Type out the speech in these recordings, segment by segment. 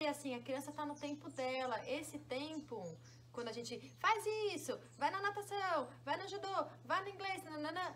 E assim, a criança tá no tempo dela. Esse tempo, quando a gente faz isso, vai na natação, vai no judô, vai no inglês, nanana,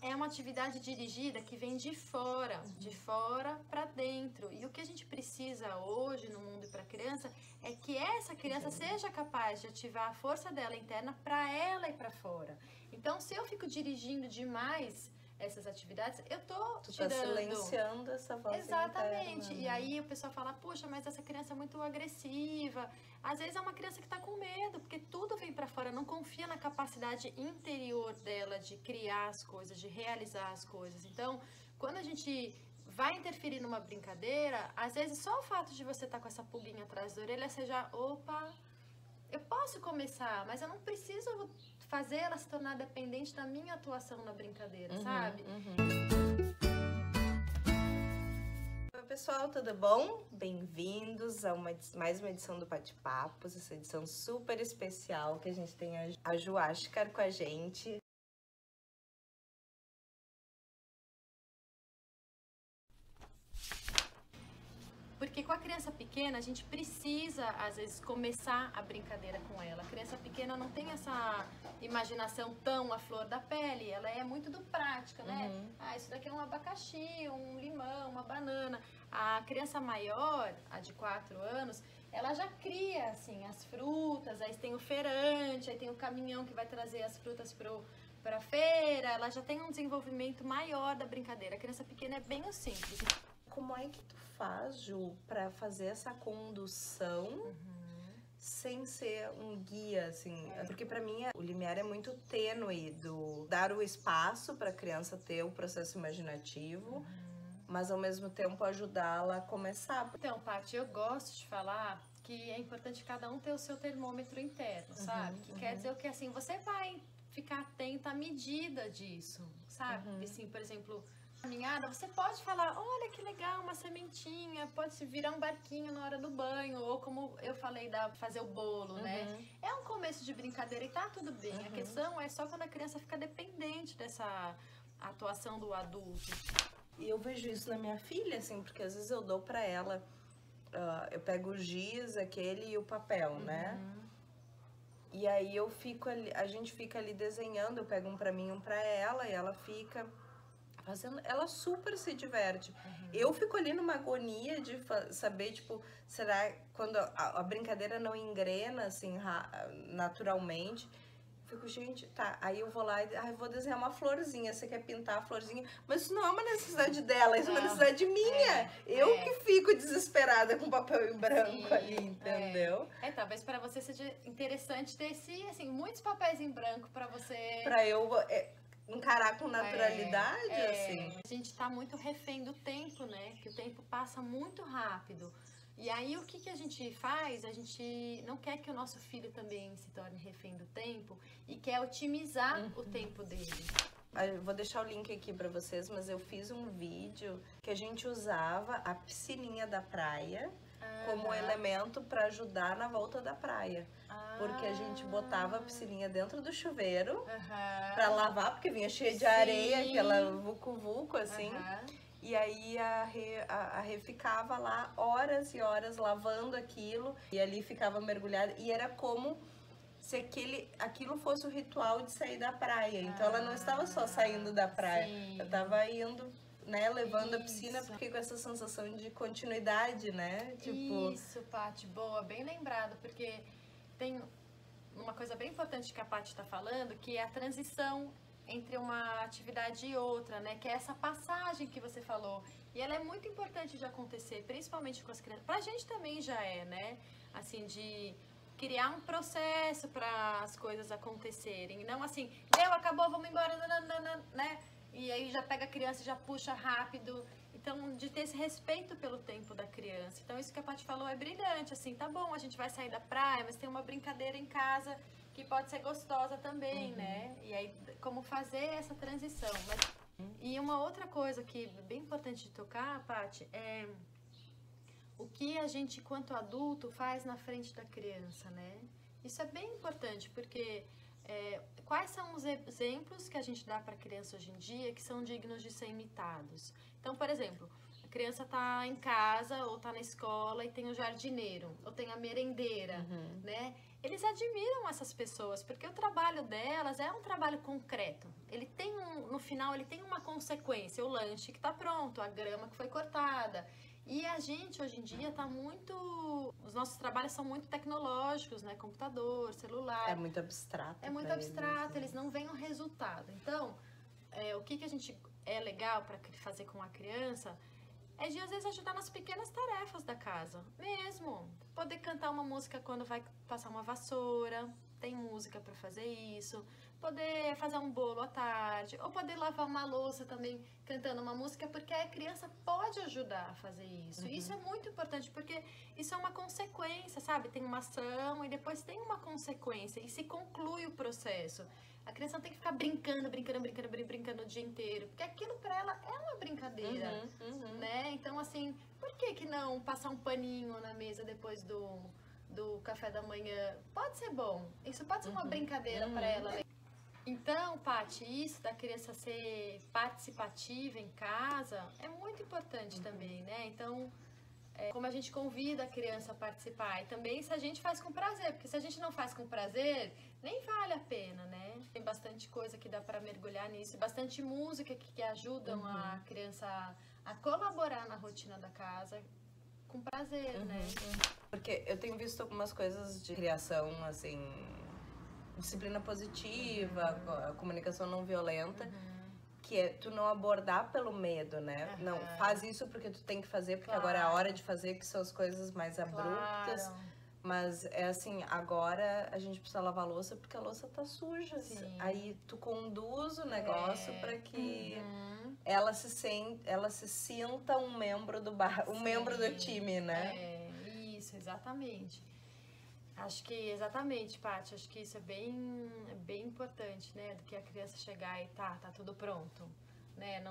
é uma atividade dirigida que vem de fora para dentro. E o que a gente precisa hoje no mundo para a criança é que essa criança seja capaz de ativar a força dela interna para ela e para fora. Então, se eu fico dirigindo demais essas atividades, eu tô tirando... tá silenciando essa voz Exatamente. interna, E aí o pessoal fala, puxa, mas essa criança é muito agressiva. Às vezes é uma criança que tá com medo, porque tudo vem para fora, não confia na capacidade interior dela de criar as coisas, de realizar as coisas. Então, quando a gente vai interferir numa brincadeira, às vezes só o fato de você estar com essa pulguinha atrás da orelha, você já, opa, eu posso começar, mas eu não preciso fazer ela se tornar dependente da minha atuação na brincadeira, sabe? Oi, pessoal, tudo bom? Bem-vindos a mais uma edição do Bate-Papos, essa edição super especial que a gente tem a Ju Ashkar com a gente. Porque com a criança pequena, a gente precisa, às vezes, começar a brincadeira com ela. A criança pequena não tem essa imaginação tão à flor da pele, ela é muito do prática, né? Ah, isso daqui é um abacaxi, um limão, uma banana. A criança maior, a de 4 anos, ela já cria, assim, as frutas, aí tem o feirante, aí tem o caminhão que vai trazer as frutas para a feira, ela já tem um desenvolvimento maior da brincadeira. A criança pequena é bem o simples. Como é que tu faz, Ju, pra fazer essa condução sem ser um guia, assim? Porque pra mim o limiar é muito tênue do dar o espaço pra criança ter o processo imaginativo, mas ao mesmo tempo ajudá-la a começar. Então, Paty, eu gosto de falar que é importante cada um ter o seu termômetro interno, sabe? Que quer dizer o que, assim, você vai ficar atenta à medida disso, sabe? Assim, por exemplo, caminhada, você pode falar, olha que legal, uma sementinha, pode se virar um barquinho na hora do banho, ou como eu falei, fazer o bolo, né? É um começo de brincadeira e tá tudo bem. A questão é só quando a criança fica dependente dessa atuação do adulto. E eu vejo isso na minha filha, assim, porque às vezes eu dou pra ela, eu pego o giz, aquele e o papel, né? E aí eu fico ali, a gente fica ali desenhando, eu pego um pra mim, um pra ela, e ela fica fazendo, ela super se diverte. Eu fico ali numa agonia de saber, tipo, será quando a brincadeira não engrena, assim, naturalmente. Fico, gente, tá, aí eu vou lá e vou desenhar uma florzinha, você quer pintar a florzinha, mas isso não é uma necessidade dela, isso é uma necessidade minha. Eu que fico desesperada com papel em branco ali, entendeu? Talvez para você seja interessante ter assim, muitos papéis em branco para você... Pra eu encarar com naturalidade, assim. A gente tá muito refém do tempo, né? Que o tempo passa muito rápido. E aí, o que a gente faz? A gente não quer que o nosso filho também se torne refém do tempo e quer otimizar o tempo dele. Eu vou deixar o link aqui pra vocês, mas eu fiz um vídeo que a gente usava a piscininha da praia como elemento para ajudar na volta da praia. Porque a gente botava a piscininha dentro do chuveiro para lavar, porque vinha cheia de areia, aquela vucu-vucu, assim. E aí a Rê ficava lá horas e horas lavando aquilo, e ali ficava mergulhada, e era como se aquilo fosse o ritual de sair da praia. Então ela não estava só saindo da praia, eu estava indo, né, levando a piscina, porque com essa sensação de continuidade, né? Tipo... Isso, Paty, boa, bem lembrado, porque tem uma coisa bem importante que a Paty está falando, que é a transição entre uma atividade e outra, né? Que é essa passagem que você falou. E ela é muito importante de acontecer, principalmente com as crianças. Pra gente também já é, né? Assim, de criar um processo para as coisas acontecerem. Não assim, deu, acabou, vamos embora, né? E aí já pega a criança e já puxa rápido. Então, de ter esse respeito pelo tempo da criança. Então, isso que a Paty falou é brilhante, assim, tá bom, a gente vai sair da praia, mas tem uma brincadeira em casa que pode ser gostosa também, né? E aí, como fazer essa transição. E uma outra coisa que é bem importante de tocar, Paty, é o que a gente, quanto adulto, faz na frente da criança, né? Isso é bem importante, porque quais são os exemplos que a gente dá para a criança hoje em dia que são dignos de ser imitados? Então, por exemplo, criança tá em casa ou tá na escola e tem o jardineiro, ou tem a merendeira, né? Eles admiram essas pessoas, porque o trabalho delas é um trabalho concreto. Ele tem no final, ele tem uma consequência, o lanche que tá pronto, a grama que foi cortada. E a gente, hoje em dia, tá muito... Os nossos trabalhos são muito tecnológicos, né? Computador, celular. É muito abstrato. É muito abstrato, eles não veem o resultado. Então, o que a gente é legal para fazer com a criança é de, às vezes, ajudar nas pequenas tarefas da casa. Mesmo. Poder cantar uma música quando vai passar uma vassoura. Tem música para fazer isso. Poder fazer um bolo à tarde. Ou poder lavar uma louça também cantando uma música, porque a criança pode ajudar a fazer isso. Isso é muito importante, porque isso é uma consequência, sabe? Tem uma ação e depois tem uma consequência. E se conclui o processo. A criança não tem que ficar brincando o dia inteiro. Porque aquilo pra ela é uma brincadeira, né? Então, assim, por que não passar um paninho na mesa depois do café da manhã? Pode ser bom. Isso pode ser uma brincadeira pra ela, né? Então, Paty, isso da criança ser participativa em casa é muito importante também, né? Então, como a gente convida a criança a participar e também se a gente faz com prazer, porque se a gente não faz com prazer, nem vale a pena, né? Tem bastante coisa que dá para mergulhar nisso, bastante música que ajudam a criança a colaborar na rotina da casa com prazer, né? Porque eu tenho visto algumas coisas de criação, assim, disciplina positiva, a comunicação não violenta, que é tu não abordar pelo medo, né? Não, faz isso porque tu tem que fazer, porque agora é a hora de fazer, que são as coisas mais abruptas. Mas é assim, agora a gente precisa lavar a louça porque a louça tá suja. Sim. Aí tu conduz o negócio para que ela se sinta um membro do membro do time, né? Isso, exatamente. Acho que, exatamente, Paty, acho que isso é bem importante, né? Do que a criança chegar e tá tudo pronto, né?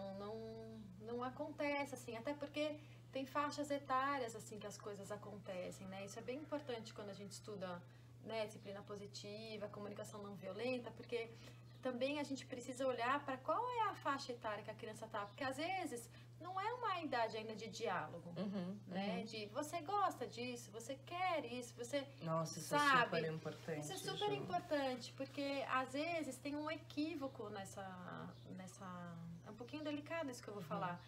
Não acontece, assim, até porque tem faixas etárias, assim, que as coisas acontecem, né? Isso é bem importante quando a gente estuda, né, disciplina positiva, comunicação não violenta, porque também a gente precisa olhar para qual é a faixa etária que a criança tá, porque às vezes não é uma idade ainda de diálogo, né? De você gosta disso, você quer isso, você Nossa, isso sabe. É super importante. Isso é super importante, porque às vezes tem um equívoco nessa é um pouquinho delicado isso que eu vou falar.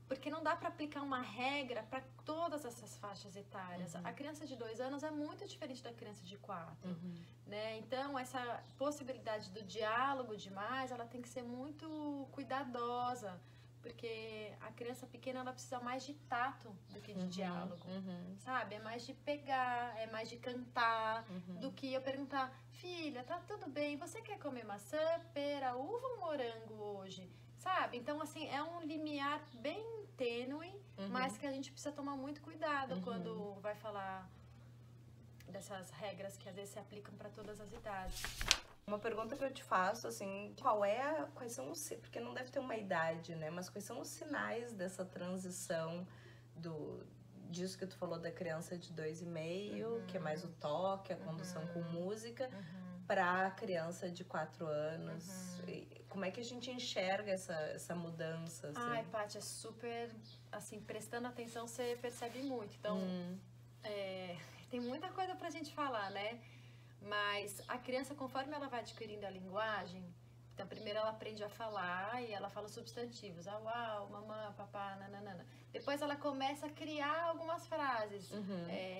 Porque não dá para aplicar uma regra para todas essas faixas etárias. A criança de 2 anos é muito diferente da criança de 4, né? Então, essa possibilidade do diálogo demais, ela tem que ser muito cuidadosa, porque a criança pequena, ela precisa mais de tato do que de diálogo, sabe? É mais de pegar, é mais de cantar, do que eu perguntar, filha, tá tudo bem, você quer comer maçã, pera, uva ou morango hoje? Sabe? Então, assim, é um limiar bem tênue, mas que a gente precisa tomar muito cuidado quando vai falar dessas regras que às vezes se aplicam para todas as idades. Uma pergunta que eu te faço, assim, quais são os... Porque não deve ter uma idade, né? Mas quais são os sinais dessa transição disso que tu falou da criança de 2,5, que é mais o toque, a condução com música, para a criança de 4 anos? Como é que a gente enxerga essa mudança? Assim? Ai, Paty, é super... Assim, prestando atenção, você percebe muito. Então, tem muita coisa pra gente falar, né? Mas a criança, conforme ela vai adquirindo a linguagem, então, primeiro ela aprende a falar e ela fala substantivos. Ah, uau, mamã, papá, nananana. Depois ela começa a criar algumas frases.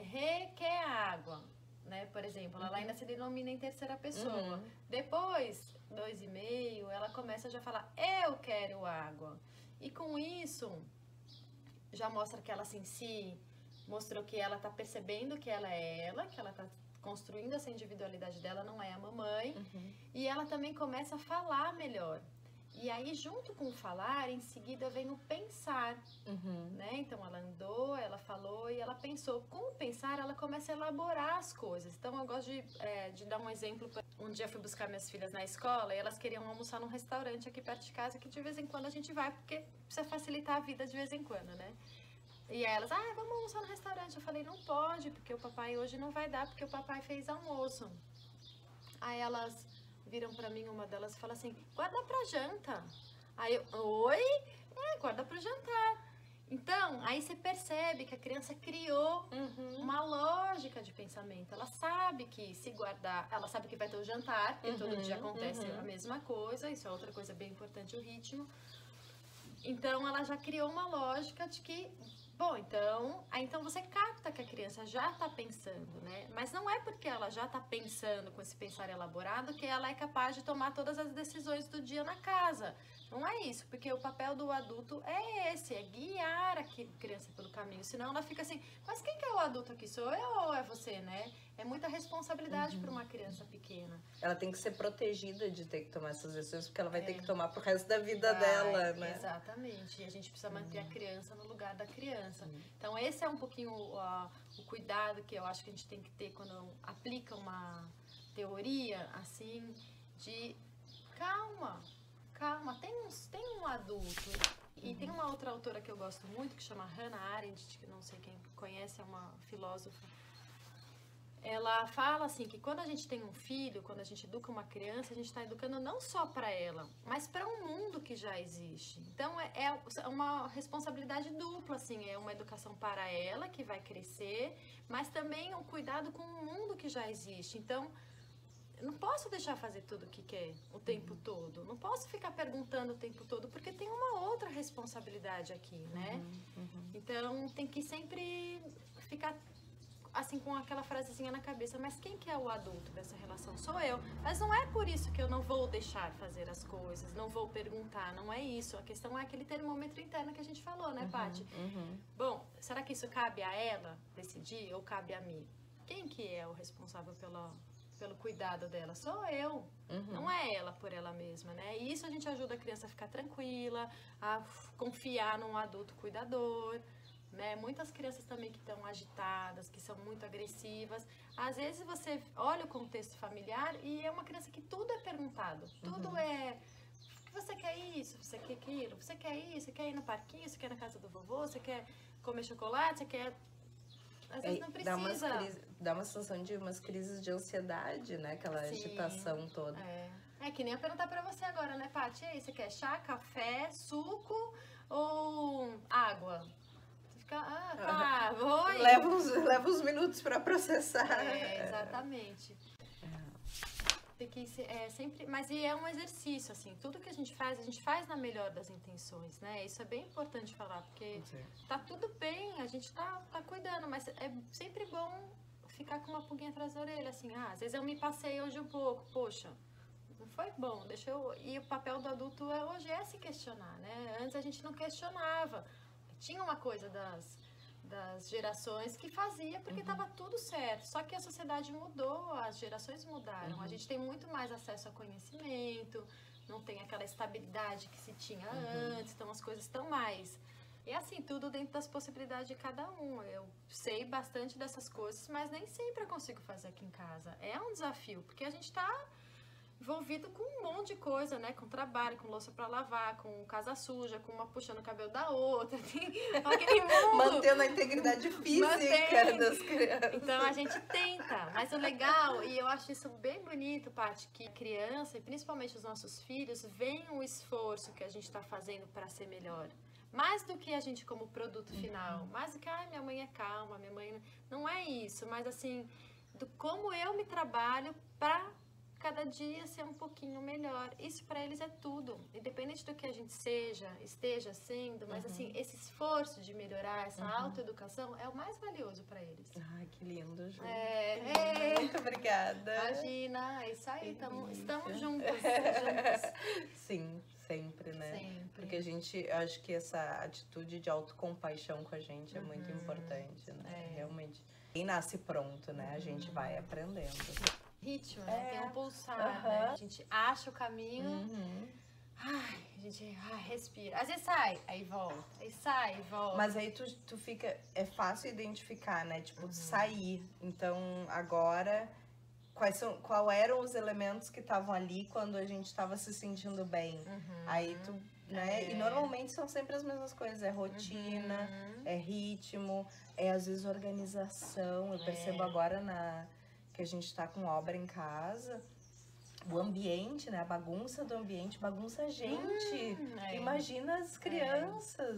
Re quer água, né? Por exemplo, ela ainda se denomina em terceira pessoa. Depois, 2,5, ela começa já a falar, eu quero água. E com isso, já mostra que ela assim, mostrou que ela tá percebendo que ela é ela, que ela tá construindo essa individualidade dela, não é a mamãe. E ela também começa a falar melhor. E aí, junto com o falar, em seguida vem o pensar, né? Então, ela andou, ela falou e ela pensou. Com o pensar, ela começa a elaborar as coisas. Então, eu gosto de dar um exemplo. Um dia eu fui buscar minhas filhas na escola e elas queriam almoçar num restaurante aqui perto de casa, que de vez em quando a gente vai, porque precisa facilitar a vida de vez em quando, né? E aí elas, vamos almoçar no restaurante. Eu falei, não pode, porque o papai hoje não vai dar, porque o papai fez almoço. Aí elas viram pra mim, uma delas, e fala assim, guarda pra janta. Aí eu, oi? Guarda pro jantar. Então, aí você percebe que a criança criou uma lógica de pensamento. Ela sabe que se guardar, ela sabe que vai ter o jantar, porque todo dia acontece a mesma coisa, isso é outra coisa bem importante, o ritmo. Então, ela já criou uma lógica de que, bom, então você capta que a criança já está pensando, né? Mas não é porque ela já está pensando com esse pensar elaborado que ela é capaz de tomar todas as decisões do dia na casa. Não é isso, porque o papel do adulto é esse, é guiar a criança pelo caminho. Senão ela fica assim, mas quem que é o adulto aqui? Sou eu ou é você, né? É muita responsabilidade para uma criança pequena. Ela tem que ser protegida de ter que tomar essas decisões, porque ela vai ter que tomar pro resto da vida dela, né? Exatamente. E a gente precisa manter a criança no lugar da criança. Então esse é um pouquinho o cuidado que eu acho que a gente tem que ter quando aplica uma teoria assim de calma, tem um adulto. E tem uma outra autora que eu gosto muito, que chama Hannah Arendt, que não sei quem conhece, é uma filósofa. Ela fala assim que quando a gente tem um filho, quando a gente educa uma criança, a gente está educando não só para ela, mas para um mundo que já existe. Então é uma responsabilidade dupla, assim, é uma educação para ela que vai crescer, mas também um cuidado com o mundo que já existe. Então eu não posso deixar fazer tudo o que quer o tempo todo. Não posso ficar perguntando o tempo todo, porque tem uma outra responsabilidade aqui, né? Então, tem que sempre ficar assim com aquela frasezinha na cabeça. Mas quem que é o adulto dessa relação? Sou eu. Mas não é por isso que eu não vou deixar fazer as coisas, não vou perguntar. Não é isso. A questão é aquele termômetro interno que a gente falou, né, Paty? Bom, será que isso cabe a ela decidir ou cabe a mim? Quem que é o responsável pelo cuidado dela? Sou eu, não é ela por ela mesma, né? E isso a gente ajuda a criança a ficar tranquila, a confiar num adulto cuidador, né? Muitas crianças também que estão agitadas, que são muito agressivas, às vezes você olha o contexto familiar e é uma criança que tudo é perguntado, tudo é... Você quer isso? Você quer aquilo? Você quer isso? Você quer ir no parquinho? Você quer ir na casa do vovô? Você quer comer chocolate? Você quer... Às vezes não precisa. Dá uma sensação de umas crises de ansiedade, né? Aquela agitação toda. É que nem eu perguntar pra você agora, né, Paty? E aí, você quer chá, café, suco ou água? Você fica, oi. Leva uns minutos pra processar. Exatamente. Tem que ser, sempre, mas é um exercício, assim, tudo que a gente faz na melhor das intenções, né? Isso é bem importante falar, porque tá tudo bem, a gente tá cuidando, mas é sempre bom ficar com uma pulguinha atrás da orelha, assim, às vezes eu me passei hoje um pouco, poxa, não foi bom, e o papel do adulto hoje é se questionar, né? Antes a gente não questionava, tinha uma coisa das gerações que fazia porque estava tudo certo. Só que a sociedade mudou, as gerações mudaram. A gente tem muito mais acesso a conhecimento, não tem aquela estabilidade que se tinha antes, então as coisas estão mais... E assim, tudo dentro das possibilidades de cada um. Eu sei bastante dessas coisas, mas nem sempre eu consigo fazer aqui em casa. É um desafio, porque a gente está envolvido com um monte de coisa, né? Com trabalho, com louça pra lavar, com casa suja, com uma puxando o cabelo da outra. Aquele mundo. Mantendo a integridade física das crianças. Então a gente tenta, mas o legal, e eu acho isso bem bonito, Paty, que criança, e principalmente os nossos filhos, veem o esforço que a gente está fazendo para ser melhor. Mais do que a gente como produto final. Mais do que, minha mãe é calma, minha mãe... Não é isso, mas assim, do como eu me trabalho para cada dia ser um pouquinho melhor. Isso para eles é tudo. Independente do que a gente esteja sendo, mas assim, esse esforço de melhorar, essa autoeducação é o mais valioso para eles. Ai, que lindo, Ju. Muito obrigada. Imagina, é isso aí, estamos juntas. Sim, sempre, né? Sempre. Porque eu acho que essa atitude de autocompaixão com a gente é muito importante, né? Realmente. Quem nasce pronto, né? A gente vai aprendendo. Ritmo, né? Tem um pulsar, né? A gente acha o caminho, a gente respira. Às vezes sai, aí volta, aí sai, aí volta. Mas aí tu fica, é fácil identificar, né? Tipo, sair. Então, agora, quais eram os elementos que estavam ali quando a gente estava se sentindo bem? Aí tu, né? E normalmente são sempre as mesmas coisas, é rotina, é ritmo, é às vezes organização. Eu percebo agora que a gente tá com obra em casa, o ambiente, né? A bagunça do ambiente, bagunça a gente. Imagina as crianças.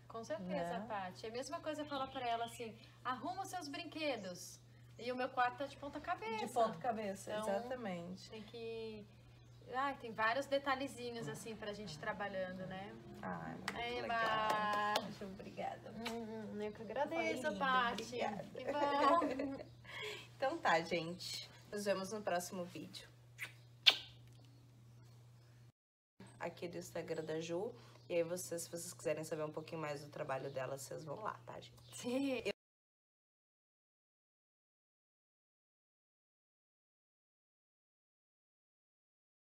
Com certeza, Paty. A mesma coisa eu falo pra ela assim, arruma os seus brinquedos. E o meu quarto tá de ponta cabeça. De ponta cabeça, então, exatamente. Tem que... tem vários detalhezinhos assim pra gente trabalhando, né? Ai, muito legal. Muito obrigada. Eu que agradeço, Foi lindo, Paty. obrigada. Que bom. Então tá, gente. Nos vemos no próximo vídeo. Aqui do Instagram da Ju. E aí, se vocês quiserem saber um pouquinho mais do trabalho dela, vocês vão lá, tá, gente? Sim.